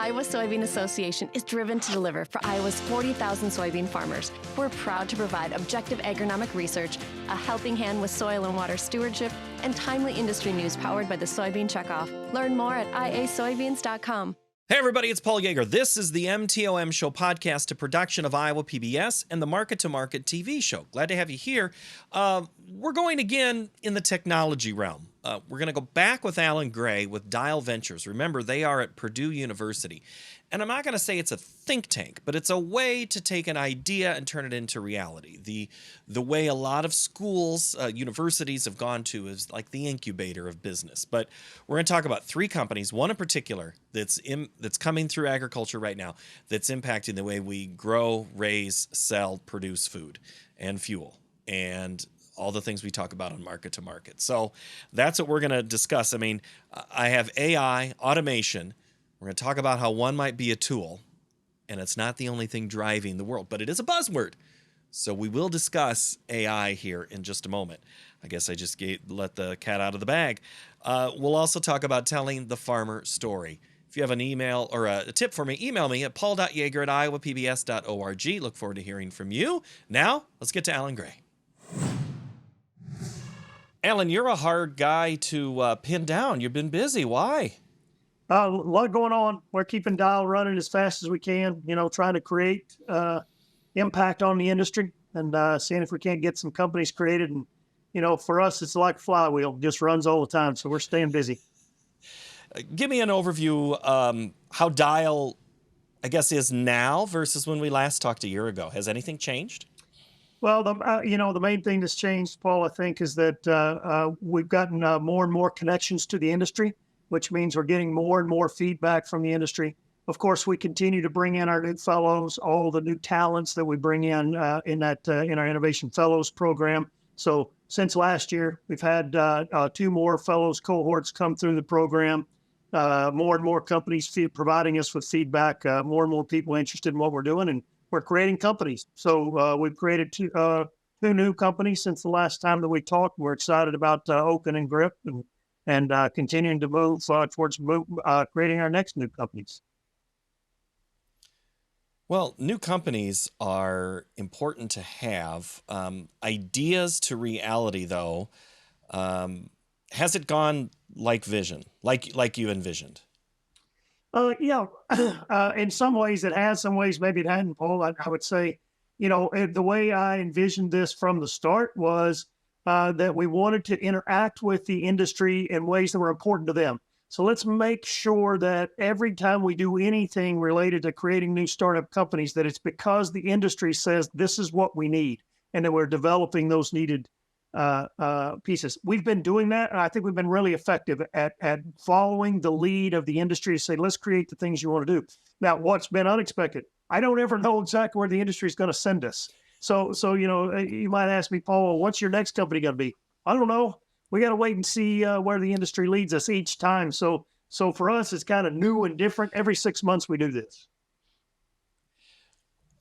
Iowa Soybean Association is driven to deliver for Iowa's 40,000 soybean farmers. We're proud to provide objective agronomic research, a helping hand with soil and water stewardship, and timely industry news powered by the Soybean Checkoff. Learn more at iasoybeans.com. Hey everybody, it's Paul Yeager. This is the MTOM Show podcast, a production of Iowa PBS and the Market to Market TV show. Glad to have you here. We're going again in the technology realm. We're going to go back with Allan Gray with Dial Ventures. Remember, they are at Purdue University. And I'm not going to say it's a think tank, but it's a way to take an idea and turn it into reality. The way a lot of schools, universities have gone to is like the incubator of business. But we're going to talk about three companies, one in particular that's coming through agriculture right now that's impacting the way we grow, raise, sell, produce food and fuel and all the things we talk about on Market to Market. So that's what we're going to discuss. I mean, I have AI, automation. We're going to talk about how one might be a tool, and it's not the only thing driving the world, but it is a buzzword. So we will discuss AI here in just a moment. I guess I just let the cat out of the bag. We'll also talk about telling the farmer story. If you have an email or a tip for me, email me at paul.yeager@iowapbs.org. Look forward to hearing from you. Now, let's get to Allan Gray. Allan, you're a hard guy to pin down. You've been busy. Why? A lot going on. We're keeping Dial running as fast as we can, trying to create impact on the industry and seeing if we can't get some companies created. And, for us, it's like a flywheel, just runs all the time. So we're staying busy. Give me an overview how Dial, I guess, is now versus when we last talked a year ago. Has anything changed? Well, the main thing that's changed, Paul, I think, is that we've gotten more and more connections to the industry, which means we're getting more and more feedback from the industry. Of course, we continue to bring in our new fellows, all the new talents that we bring in our Innovation Fellows program. So since last year, we've had 2 more fellows cohorts come through the program. More and more companies providing us with feedback, more and more people interested in what we're doing, and we're creating companies. So we've created two new companies since the last time that we talked. We're excited about Oaken and Grip and continuing to move towards creating our next new companies. Well, new companies are important to have. Ideas to reality, though, has it gone like vision, like you envisioned? Yeah, in some ways it has, some ways maybe it hadn't, Paul. I would say, the way I envisioned this from the start was that we wanted to interact with the industry in ways that were important to them. So let's make sure that every time we do anything related to creating new startup companies, that it's because the industry says this is what we need, and that we're developing those needed pieces. We've been doing that, and I think we've been really effective at following the lead of the industry to say, let's create the things you want to do. Now, what's been unexpected? I don't ever know exactly where the industry is going to send us. So you might ask me, Paul, what's your next company going to be? I don't know. We got to wait and see where the industry leads us each time. So for us, it's kind of new and different. Every 6 months we do this.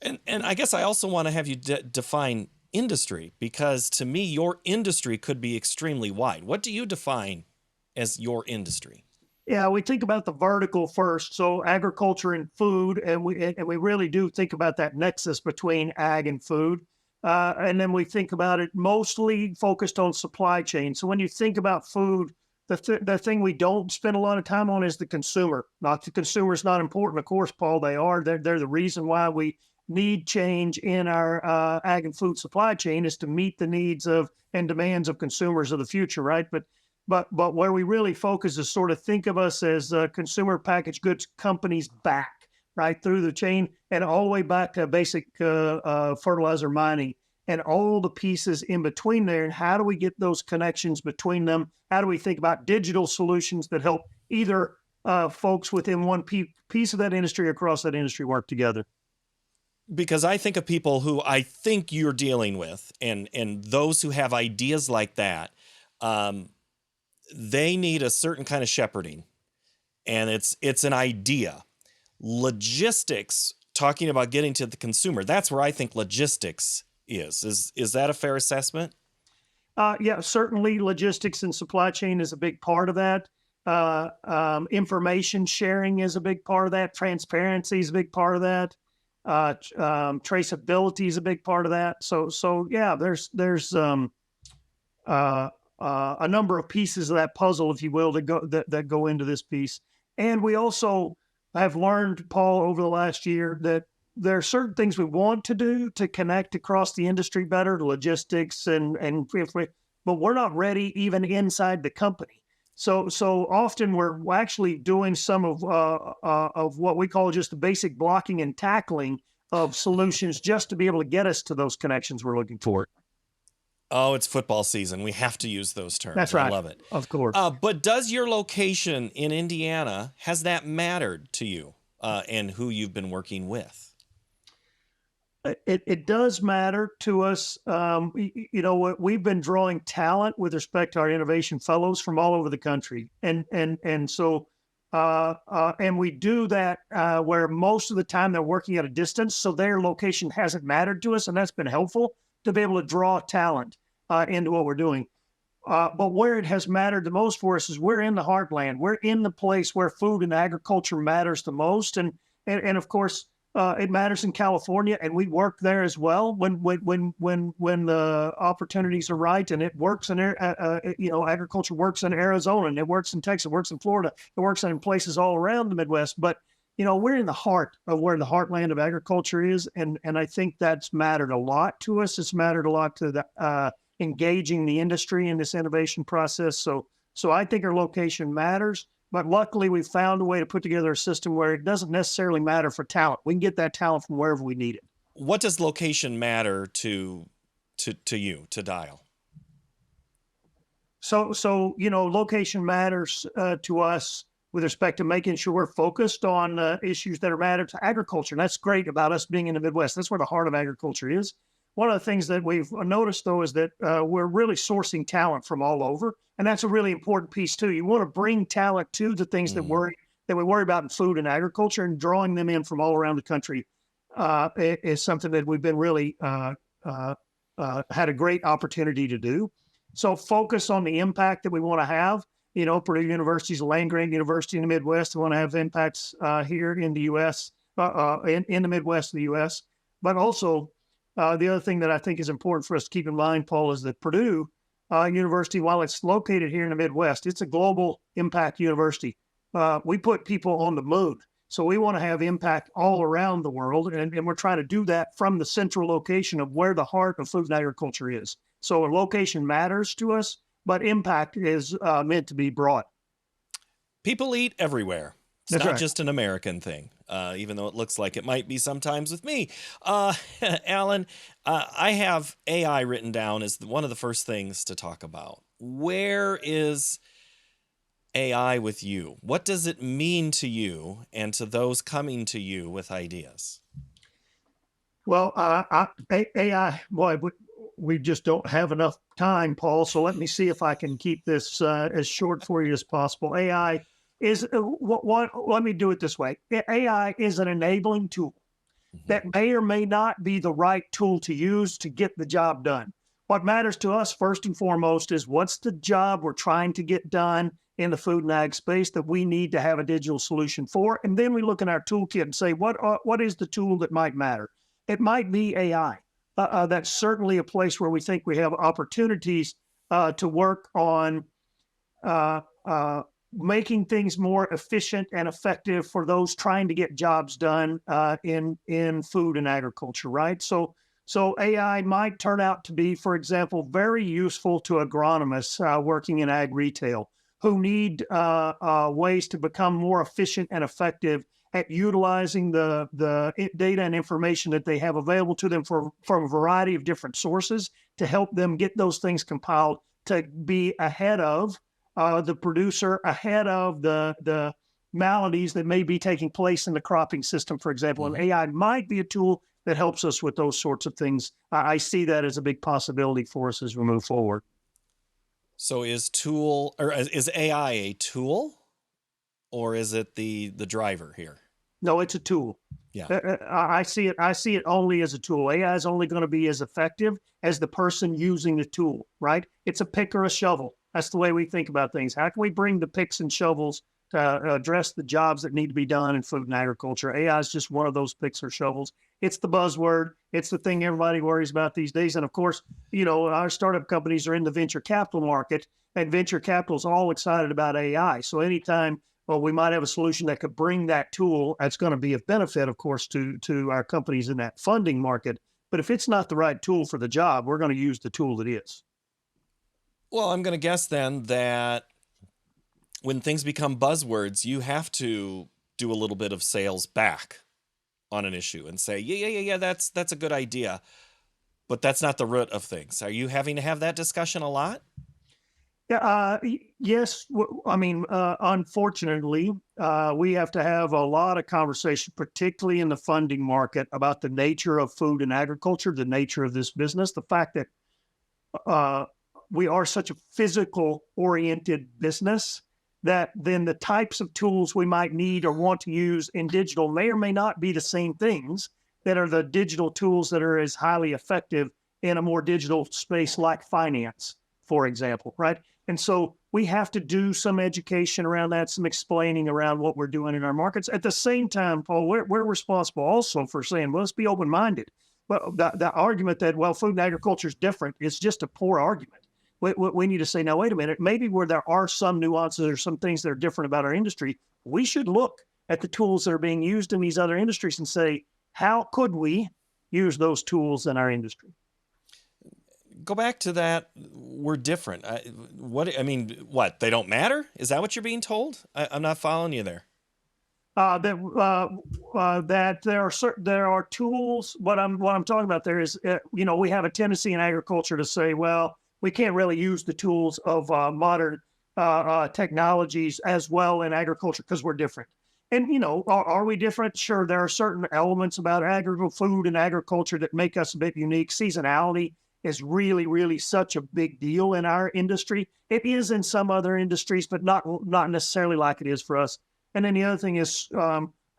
And I guess I also want to have you define industry, because to me, your industry could be extremely wide. What do you define as your industry? Yeah, we think about the vertical first, so agriculture and food, and we really do think about that nexus between ag and food. And then we think about it mostly focused on supply chain. So when you think about food, the thing we don't spend a lot of time on is the consumer. Not the consumer is not important, of course, Paul. They're the reason why we need change in our ag and food supply chain is to meet the needs of and demands of consumers of the future, right? But where we really focus is sort of think of us as consumer packaged goods companies back, right, through the chain and all the way back to basic fertilizer mining and all the pieces in between there. And how do we get those connections between them? How do we think about digital solutions that help either folks within one piece of that industry or across that industry work together? Because I think of people who I think you're dealing with, and those who have ideas like that, they need a certain kind of shepherding, and it's an idea. Logistics, talking about getting to the consumer, that's where I think logistics is. Is that a fair assessment? Yeah, certainly logistics and supply chain is a big part of that. Information sharing is a big part of that. Transparency is a big part of that. Traceability is a big part of that. So yeah, there's a number of pieces of that puzzle, if you will, that go into this piece. And we also have learned, Paul, over the last year that there are certain things we want to do to connect across the industry better, logistics but we're not ready even inside the company. So often we're actually doing some of what we call just the basic blocking and tackling of solutions just to be able to get us to those connections we're looking for. Oh, it's football season. We have to use those terms. That's right. I love it. Of course. But does your location in Indiana, has that mattered to you and who you've been working with? It does matter to us. We've been drawing talent with respect to our innovation fellows from all over the country. And we do that where most of the time they're working at a distance. So their location hasn't mattered to us. And that's been helpful to be able to draw talent into what we're doing. But where it has mattered the most for us is we're in the heartland. We're in the place where food and agriculture matters the most. And of course, it matters in California, and we work there as well when the opportunities are right, and it works in agriculture works in Arizona, and it works in Texas, it works in Florida, it works in places all around the Midwest. But we're in the heart of where the heartland of agriculture is, and I think that's mattered a lot to us. It's mattered a lot to the engaging the industry in this innovation process. So I think our location matters. But luckily, we found a way to put together a system where it doesn't necessarily matter for talent. We can get that talent from wherever we need it. What does location matter to you, to Dial? So location matters to us with respect to making sure we're focused on issues that are matter to agriculture. And that's great about us being in the Midwest. That's where the heart of agriculture is. One of the things that we've noticed, though, is that we're really sourcing talent from all over. And that's a really important piece, too. You want to bring talent to the things that we worry about in food and agriculture, and drawing them in from all around the country is something that we've been really had a great opportunity to do. So focus on the impact that we want to have. Purdue University is a land-grant university in the Midwest. We want to have impacts here in the U.S., in the Midwest of the U.S. But also, the other thing that I think is important for us to keep in mind, Paul, is that Purdue University, while it's located here in the Midwest, it's a global impact university. We put people on the moon. So we want to have impact all around the world, and we're trying to do that from the central location of where the heart of food and agriculture is. So a location matters to us, but impact is meant to be broad. People eat everywhere. It's That's not right. just an American thing, even though it looks like it might be sometimes with me. Allan, I have AI written down as one of the first things to talk about. Where is AI with you? What does it mean to you and to those coming to you with ideas? Well, AI, boy, we just don't have enough time, Paul. So let me see if I can keep this as short for you as possible. AI is let me do it this way. AI is an enabling tool that may or may not be the right tool to use to get the job done. What matters to us first and foremost is what's the job we're trying to get done in the food and ag space that we need to have a digital solution for. And then we look in our toolkit and say, what is the tool that might matter? It might be AI. That's certainly a place where we think we have opportunities to work on making things more efficient and effective for those trying to get jobs done in food and agriculture, right? So AI might turn out to be, for example, very useful to agronomists working in ag retail who need ways to become more efficient and effective at utilizing the data and information that they have available to them from a variety of different sources to help them get those things compiled to be ahead of the producer, ahead of the maladies that may be taking place in the cropping system, for example. And AI might be a tool that helps us with those sorts of things. I see that as a big possibility for us as we move forward. So is AI a tool, or is it the driver here? No, it's a tool. Yeah. I see it only as a tool. AI is only going to be as effective as the person using the tool, right? It's a pick or a shovel. That's the way we think about things. How can we bring the picks and shovels to address the jobs that need to be done in food and agriculture? AI is just one of those picks or shovels. It's the buzzword. It's the thing everybody worries about these days. And of course, our startup companies are in the venture capital market, and venture capital is all excited about AI. So anytime, well, we might have a solution that could bring that tool, that's going to be of benefit, of course, to our companies in that funding market. But if it's not the right tool for the job, we're going to use the tool that is. Well, I'm going to guess then that when things become buzzwords, you have to do a little bit of sales back on an issue and say, yeah, that's a good idea, but that's not the root of things. Are you having to have that discussion a lot? Yeah, yes. Unfortunately, we have to have a lot of conversation, particularly in the funding market, about the nature of food and agriculture, the nature of this business, the fact that we are such a physical-oriented business that then the types of tools we might need or want to use in digital may or may not be the same things that are the digital tools that are as highly effective in a more digital space like finance, for example, right? And so we have to do some education around that, some explaining around what we're doing in our markets. At the same time, Paul, we're responsible also for saying, well, let's be open-minded. Well, the argument that, well, food and agriculture is different is just a poor argument. We need to say, now, wait a minute, maybe where there are some nuances or some things that are different about our industry, we should look at the tools that are being used in these other industries and say, how could we use those tools in our industry? Go back to that. We're different. What? They don't matter? Is that what you're being told? I'm not following you there. That there are tools. What I'm talking about there is, we have a tendency in agriculture to say, well, we can't really use the tools of modern technologies as well in agriculture because we're different. And, are we different? Sure, there are certain elements about food and agriculture that make us a bit unique. Seasonality is really, really such a big deal in our industry. It is in some other industries, but not necessarily like it is for us. And then the other thing is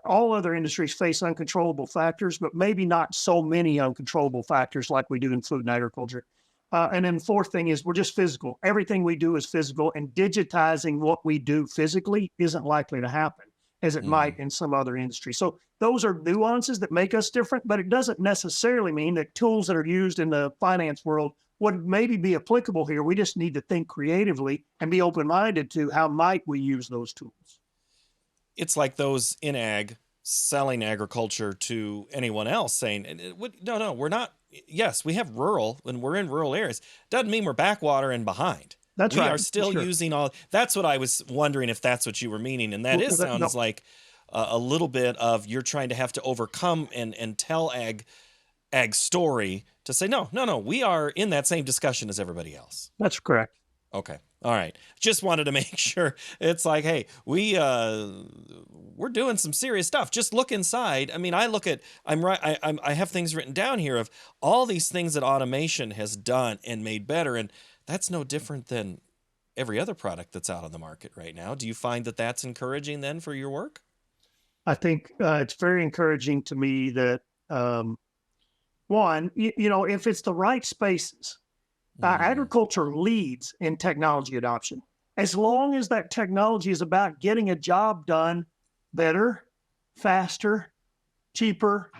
all other industries face uncontrollable factors, but maybe not so many uncontrollable factors like we do in food and agriculture. And then the fourth thing is we're just physical. Everything we do is physical, and digitizing what we do physically isn't likely to happen as it might in some other industry. So those are nuances that make us different, but it doesn't necessarily mean that tools that are used in the finance world would maybe be applicable here. We just need to think creatively and be open-minded to how might we use those tools. It's like those in ag selling agriculture to anyone else saying, no, we're not. Yes, we have rural and we're in rural areas. Doesn't mean we're backwater and behind. That's right. We are still using all. That's what I was wondering if that's what you were meaning. And that sounds like a little bit of you're trying to have to overcome and tell ag story to say, no, we are in that same discussion as everybody else. That's correct. Okay. All right. Just wanted to make sure. It's like, hey, we're doing some serious stuff. Just look inside. I mean, I have things written down here of all these things that automation has done and made better. And that's no different than every other product that's out on the market right now. Do you find that that's encouraging then for your work? I think it's very encouraging to me that, one, if it's the right spaces, agriculture leads in technology adoption. As long as that technology is about getting a job done better, faster, cheaper,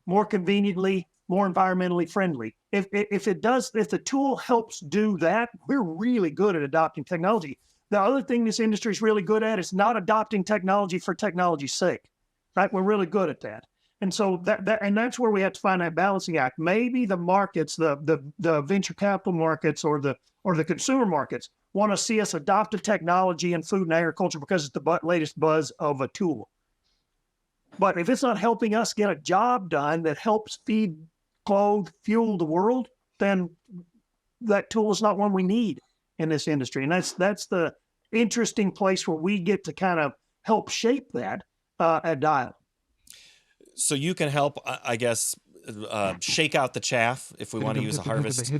more conveniently, more environmentally friendly. If the tool helps do that, we're really good at adopting technology. The other thing this industry is really good at is not adopting technology for technology's sake, right? We're really good at that. And so that's where we have to find that balancing act. Maybe the markets, the venture capital markets or the consumer markets want to see us adopt a technology in food and agriculture because it's the latest buzz of a tool. But if it's not helping us get a job done that helps feed, clothe, fuel the world, then that tool is not one we need in this industry. And that's the interesting place where we get to kind of help shape that at Dial. So you can help, I guess, shake out the chaff if we want to use a harvest.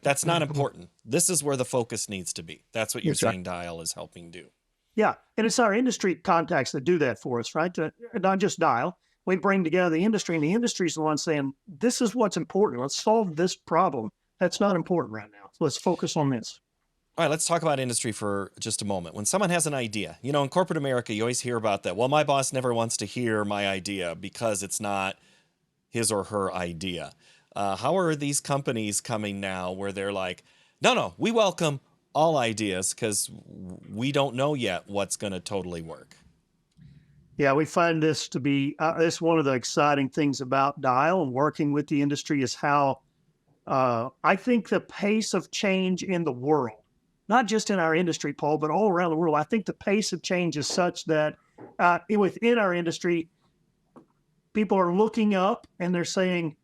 That's not important. This is where the focus needs to be. That's what you're saying Dial is helping do. Yeah. And it's our industry contacts that do that for us, right? Not just Dial. We bring together the industry, and the industry is the one saying, this is what's important. Let's solve this problem. That's not important right now. So let's focus on this. All right, let's talk about industry for just a moment. When someone has an idea, you know, in corporate America, you always hear about that. Well, my boss never wants to hear my idea because it's not his or her idea. How are these companies coming now where they're like, no, we welcome all ideas because we don't know yet what's going to totally work? Yeah, we find this to be this one of the exciting things about Dial and working with the industry is how I think the pace of change in the world, not just in our industry, Paul, but all around the world, I think the pace of change is such that within our industry, people are looking up and they're saying,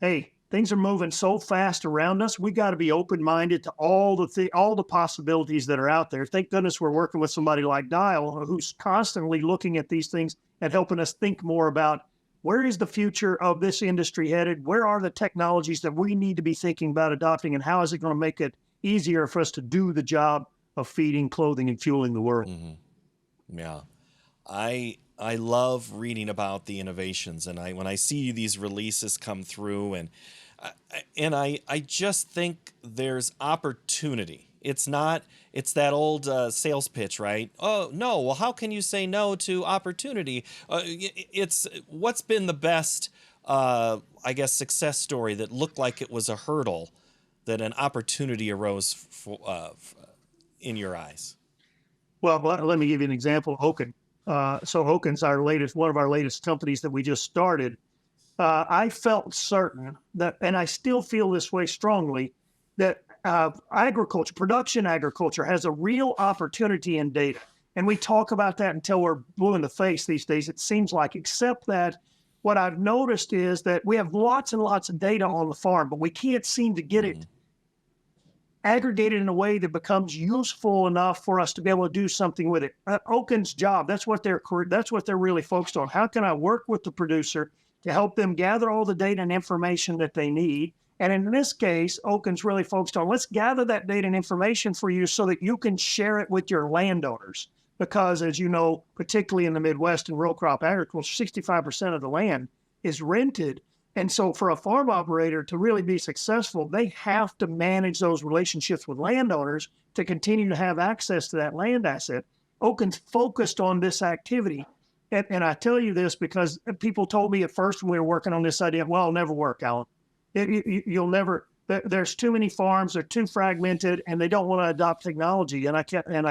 hey, things are moving so fast around us. We got to be open-minded to all the possibilities that are out there. Thank goodness we're working with somebody like Dial, who's constantly looking at these things and helping us think more about where is the future of this industry headed? Where are the technologies that we need to be thinking about adopting, and how is it going to make it easier for us to do the job of feeding, clothing, and fueling the world? Mm-hmm. Yeah. I love reading about the innovations, and when I see these releases come through, and I just think there's opportunity. It's that old sales pitch, right? Oh, no. Well, how can you say no to opportunity? It's what's been the best, I guess, success story that looked like it was a hurdle that an opportunity arose in your eyes? Well, let me give you an example. Hoken. So Hoken's one of our latest companies that we just started. I felt certain that, and I still feel this way strongly, that production agriculture has a real opportunity in data. And we talk about that until we're blue in the face these days, it seems like, except that what I've noticed is that we have lots and lots of data on the farm, but we can't seem to get it aggregated in a way that becomes useful enough for us to be able to do something with it. Oken's job, that's what they're really focused on. How can I work with the producer to help them gather all the data and information that they need? And in this case, Oken's really focused on, let's gather that data and information for you so that you can share it with your landowners. Because as you know, particularly in the Midwest and row crop agriculture, 65% of the land is rented. And so for a farm operator to really be successful, they have to manage those relationships with landowners to continue to have access to that land asset. Oken's focused on this activity. And I tell you this because people told me at first when we were working on this idea, well, it'll never work, Allan. You'll never, there's too many farms, they're too fragmented, and they don't want to adopt technology. And I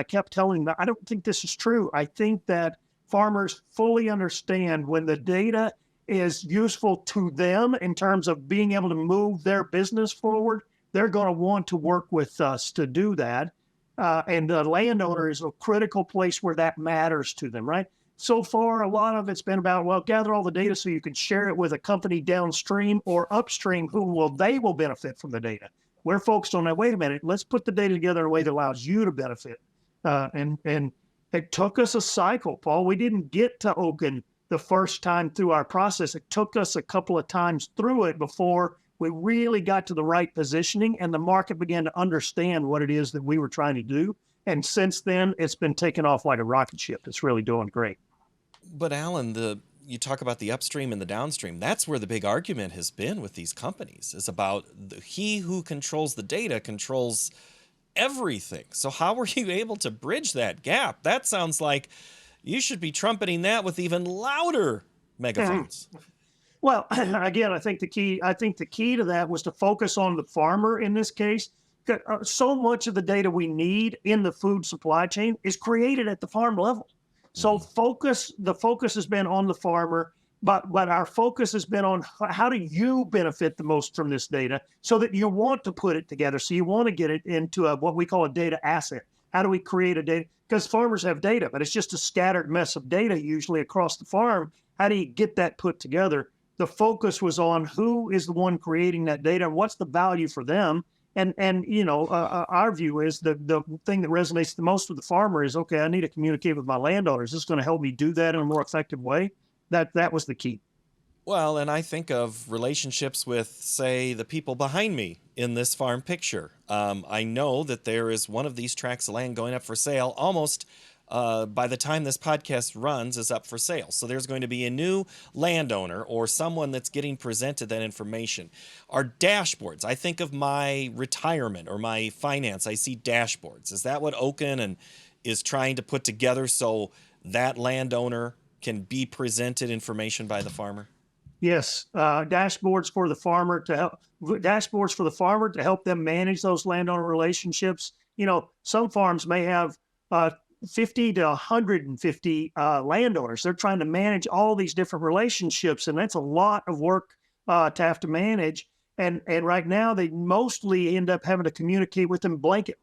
kept telling them, I don't think this is true. I think that farmers fully understand when the data is useful to them in terms of being able to move their business forward, they're going to want to work with us to do that. And the landowner is a critical place where that matters to them, right? So far, a lot of it's been about, well, gather all the data so you can share it with a company downstream or upstream they will benefit from the data. We're focused on that. Wait a minute, let's put the data together in a way that allows you to benefit. And it took us a cycle, Paul. We didn't get to Oken the first time through our process. It took us a couple of times through it before we really got to the right positioning and the market began to understand what it is that we were trying to do. And since then, it's been taken off like a rocket ship. It's really doing great. But Allan, you talk about the upstream and the downstream. That's where the big argument has been with these companies, is about he who controls the data controls everything. So how were you able to bridge that gap? That sounds like you should be trumpeting that with even louder megaphones. Well, again, I think the key to that was to focus on the farmer in this case. So much of the data we need in the food supply chain is created at the farm level. So the focus has been on the farmer, but our focus has been on how do you benefit the most from this data so that you want to put it together. So you want to get it into what we call a data asset. How do we create a data? Because farmers have data, but it's just a scattered mess of data usually across the farm. How do you get that put together? The focus was on who is the one creating that data and what's the value for them. And our view is the thing that resonates the most with the farmer is, okay, I need to communicate with my landowners. This is going to help me do that in a more effective way. That was the key. Well, and I think of relationships with, say, the people behind me in this farm picture. I know that there is one of these tracts of land going up for sale almost by the time this podcast runs, is up for sale. So there's going to be a new landowner or someone that's getting presented that information. Our dashboards, I think of my retirement or my finance, I see dashboards. Is that what Oaken and is trying to put together so that landowner can be presented information by the farmer? Yes, dashboards for the farmer to help them manage those landowner relationships. You know, some farms may have 50 to 150 landowners. They're trying to manage all these different relationships, and that's a lot of work to have to manage. And right now, they mostly end up having to communicate with them blanketly.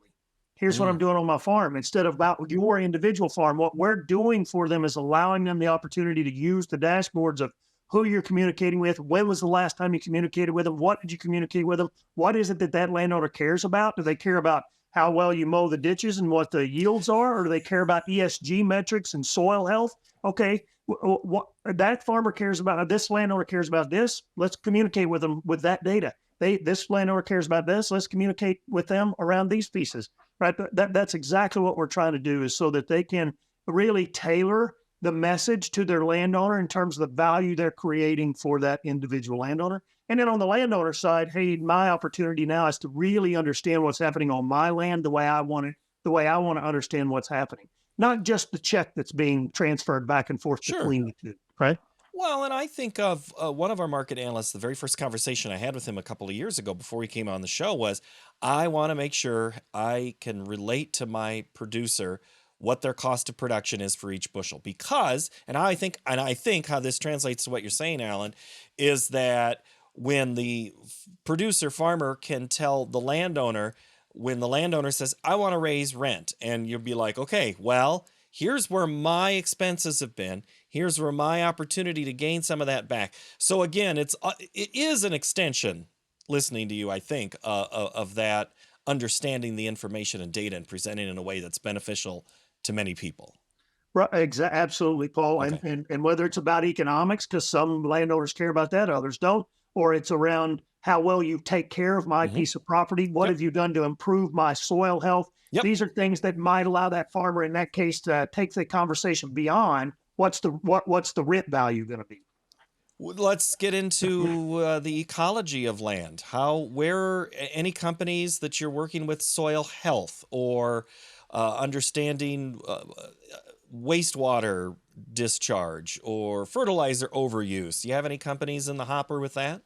Here's what I'm doing on my farm. Instead of about your individual farm, what we're doing for them is allowing them the opportunity to use the dashboards of who you're communicating with, when was the last time you communicated with them, what did you communicate with them, what is it that that landowner cares about? Do they care about how well you mow the ditches and what the yields are, or do they care about ESG metrics and soil health? Okay, what that farmer cares about, this landowner cares about this, let's communicate with them with that data. This landowner cares about this, let's communicate with them around these pieces. Right, that's exactly what we're trying to do, is so that they can really tailor the message to their landowner in terms of the value they're creating for that individual landowner. And then on the landowner side, hey, my opportunity now is to really understand what's happening on my land the way I want it, the way I want to understand what's happening, not just the check that's being transferred back and forth between the two. Right. Well, and I think of one of our market analysts, the very first conversation I had with him a couple of years ago before he came on the show was, I want to make sure I can relate to my producer what their cost of production is for each bushel. Because, and I think how this translates to what you're saying, Allan, is that when the producer farmer can tell the landowner, when the landowner says, I want to raise rent, and you'll be like, okay, well, here's where my expenses have been. Here's where my opportunity to gain some of that back. So again, it is an extension, listening to you, I think, of that, understanding the information and data and presenting in a way that's beneficial to many people. Right, absolutely, Paul. Okay. And whether it's about economics, because some landowners care about that, others don't, or it's around how well you take care of my piece of property. What have you done to improve my soil health? Yep. These are things that might allow that farmer in that case to take the conversation beyond what's the rent value going to be. Let's get into the ecology of land. Where any companies that you're working with soil health or understanding wastewater discharge or fertilizer overuse. Do you have any companies in the hopper with that?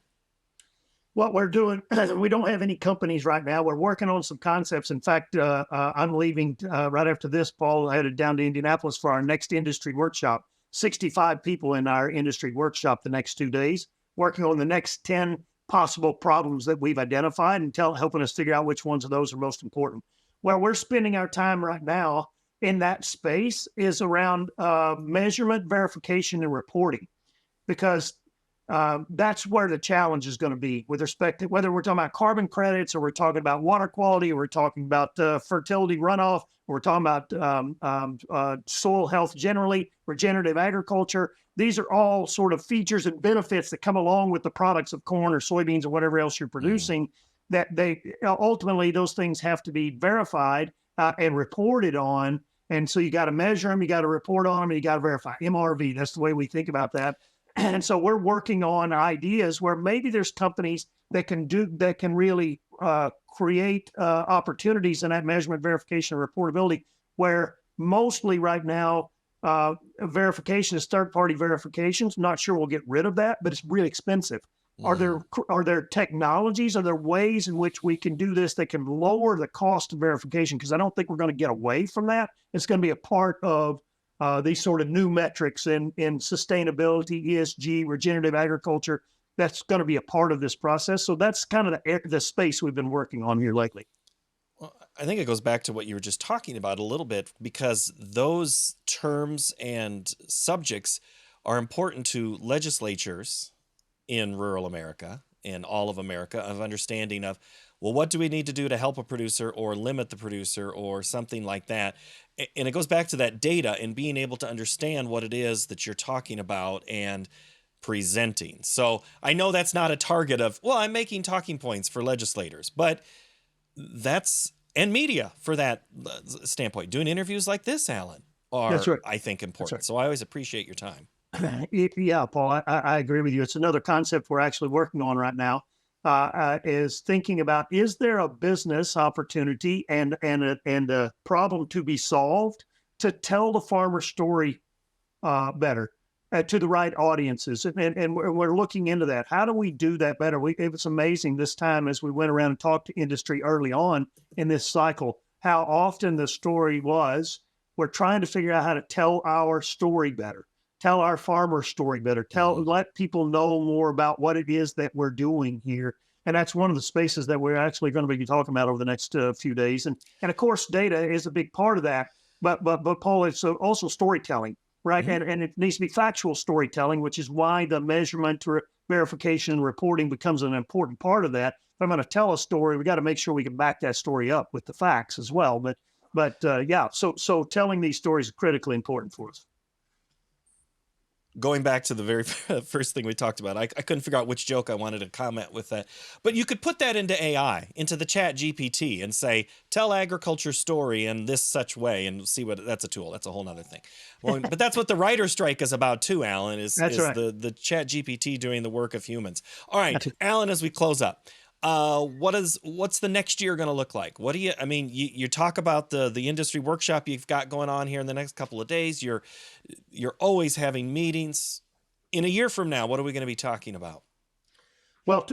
What we're doing, we don't have any companies right now. We're working on some concepts. In fact, I'm leaving right after this, Paul, headed down to Indianapolis for our next industry workshop. 65 people in our industry workshop the next 2 days, working on the next 10 possible problems that we've identified and helping us figure out which ones of those are most important. Where we're spending our time right now in that space is around measurement, verification, and reporting, because that's where the challenge is going to be with respect to whether we're talking about carbon credits or we're talking about water quality or we're talking about fertility runoff, or we're talking about soil health generally, regenerative agriculture. These are all sort of features and benefits that come along with the products of corn or soybeans or whatever else you're producing, that they ultimately, those things have to be verified and reported on. And so you got to measure them, you got to report on them, and you got to verify. MRV, that's the way we think about that. And so we're working on ideas where maybe there's companies that can really create opportunities in that measurement, verification, and reportability, where mostly right now verification is third-party verifications. Not sure we'll get rid of that, but it's really expensive. Are there technologies, are there ways in which we can do this that can lower the cost of verification? Because I don't think we're going to get away from that. It's going to be a part of these sort of new metrics in sustainability, ESG, regenerative agriculture. That's going to be a part of this process. So that's kind of the space we've been working on here lately. Well, I think it goes back to what you were just talking about a little bit, because those terms and subjects are important to legislatures in rural America, in all of America, of understanding of, well, what do we need to do to help a producer or limit the producer or something like that? And it goes back to that data and being able to understand what it is that you're talking about and presenting. So I know that's not a target of, well, I'm making talking points for legislators, but and media for that standpoint, doing interviews like this, Allan, That's are, right. I think, That's important. right. So I always appreciate your time. Yeah, Paul, I agree with you. It's another concept we're actually working on right now. Is thinking about, is there a business opportunity and a problem to be solved to tell the farmer story better to the right audiences, and we're looking into that. How do we do that better? It was amazing this time as we went around and talked to industry early on in this cycle, how often the story was, we're trying to figure out how to tell our story better, tell our farmer story better, let people know more about what it is that we're doing here. And that's one of the spaces that we're actually going to be talking about over the next few days. And of course, data is a big part of that. But Paul, it's also storytelling, right? And it needs to be factual storytelling, which is why the measurement, verification, and reporting becomes an important part of that. If I'm going to tell a story, we got to make sure we can back that story up with the facts as well. But yeah, so telling these stories is critically important for us. Going back to the very first thing we talked about, I couldn't figure out which joke I wanted to comment with that. But you could put that into AI, into the chat GPT, and say, tell agriculture story in this such way, and see what, that's a tool. That's a whole nother thing. Well, but that's what the writer strike is about too, Allan, is That's right. the chat GPT doing the work of humans. All right, Allan, as we close up, what's the next year going to look like? What do you, I mean, you talk about the industry workshop you've got going on here in the next couple of days. You're always having meetings. In a year from now, what are we going to be talking about? Well,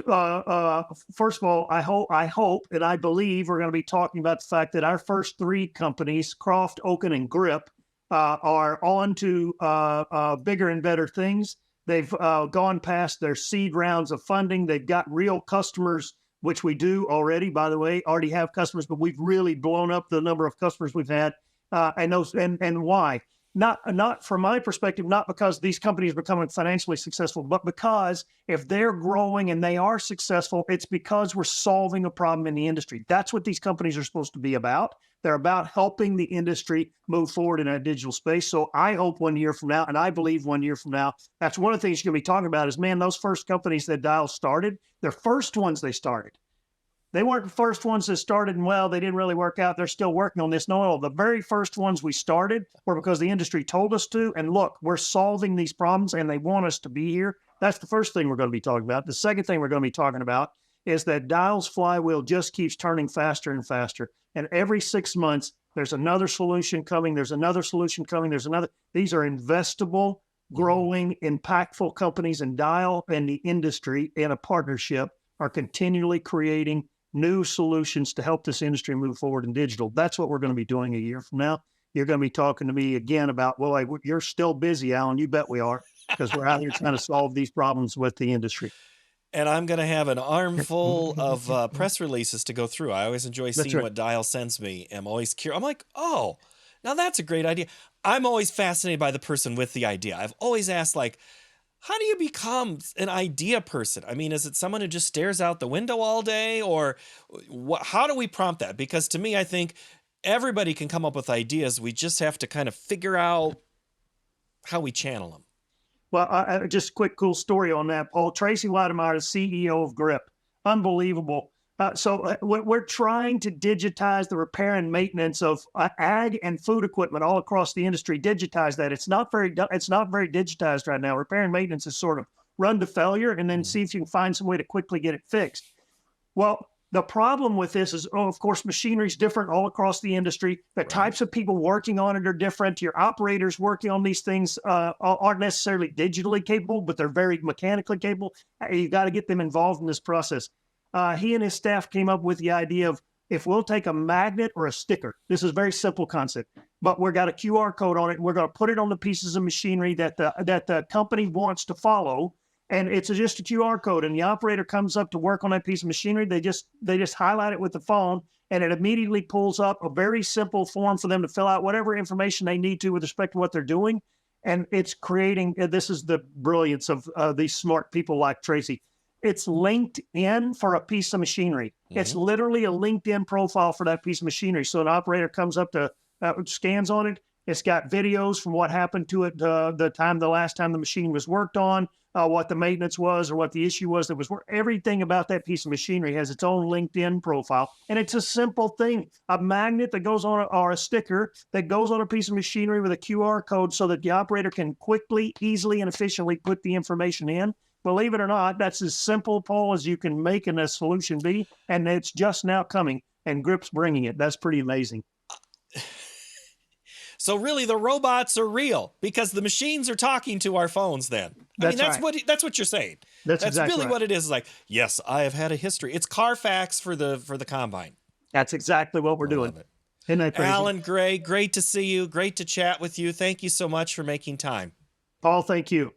first of all, I hope, and I believe we're going to be talking about the fact that our first three companies, Croft, Oaken, and Grip, are on to bigger and better things. They've gone past their seed rounds of funding. They've got real customers, which we do already, by the way, already have customers, but we've really blown up the number of customers we've had. And why? Not from my perspective, not because these companies are becoming financially successful, but because if they're growing and they are successful, it's because we're solving a problem in the industry. That's what these companies are supposed to be about. They're about helping the industry move forward in a digital space. So I hope 1 year from now, and I believe 1 year from now, that's one of the things you're going to be talking about is, man, those first companies that Dial started, they're first ones they started. They weren't the first ones that started and, well, they didn't really work out. They're still working on this. No, the very first ones we started were because the industry told us to. And look, we're solving these problems and they want us to be here. That's the first thing we're going to be talking about. The second thing we're going to be talking about is that Dial's flywheel just keeps turning faster and faster. And every 6 months, there's another solution coming. There's another solution coming. There's another. These are investable, growing, impactful companies, and Dial and the industry in a partnership are continually creating new solutions to help this industry move forward in digital. That's what we're going to be doing a year from now. You're going to be talking to me again about, well, you're still busy, Allan. You bet we are, because we're out here trying to solve these problems with the industry. And I'm going to have an armful of press releases to go through. I always enjoy seeing what Dial sends me. I'm always curious. I'm like, oh, now that's a great idea. I'm always fascinated by the person with the idea. I've always asked, like, how do you become an idea person? I mean, is it someone who just stares out the window all day, or how do we prompt that? Because to me, I think everybody can come up with ideas. We just have to kind of figure out how we channel them. Well, just a quick cool story on that, Paul. Tracy Weidemeyer, the CEO of Grip. Unbelievable. So we're trying to digitize the repair and maintenance of ag and food equipment all across the industry. Digitize that. It's not very digitized right now. Repair and maintenance is sort of run to failure and then see if you can find some way to quickly get it fixed. Well, the problem with this is, of course, machinery is different all across the industry. The types of people working on it are different. Your operators working on these things aren't necessarily digitally capable, but they're very mechanically capable. You got to get them involved in this process. He and his staff came up with the idea of, if we'll take a magnet or a sticker, this is a very simple concept, but we've got a QR code on it, and we're going to put it on the pieces of machinery that the company wants to follow, and it's just a QR code, and the operator comes up to work on that piece of machinery. They just highlight it with the phone, and it immediately pulls up a very simple form for them to fill out whatever information they need to with respect to what they're doing, and it's creating, this is the brilliance of these smart people like Tracy. It's linked in for a piece of machinery. It's literally a LinkedIn profile for that piece of machinery. So an operator comes up to scans on it, It's got videos from what happened to it the last time the machine was worked on, what the maintenance was or what the issue was that was everything about that piece of machinery has its own LinkedIn profile. And it's a simple thing, a magnet that goes on or a sticker that goes on a piece of machinery with a QR code so that the operator can quickly, easily, and efficiently put the information in. Believe it or not, that's as simple, Paul, as you can make a solution be. And it's just now coming, and Grip's bringing it. That's pretty amazing. So really, the robots are real because the machines are talking to our phones. Then That's that's what you're saying. That's exactly really right. what it is. Like, yes, I have had a history. It's Carfax for the combine. That's exactly what we're doing. Love it. Isn't that crazy? Allan Gray, great to see you. Great to chat with you. Thank you so much for making time. Paul, thank you.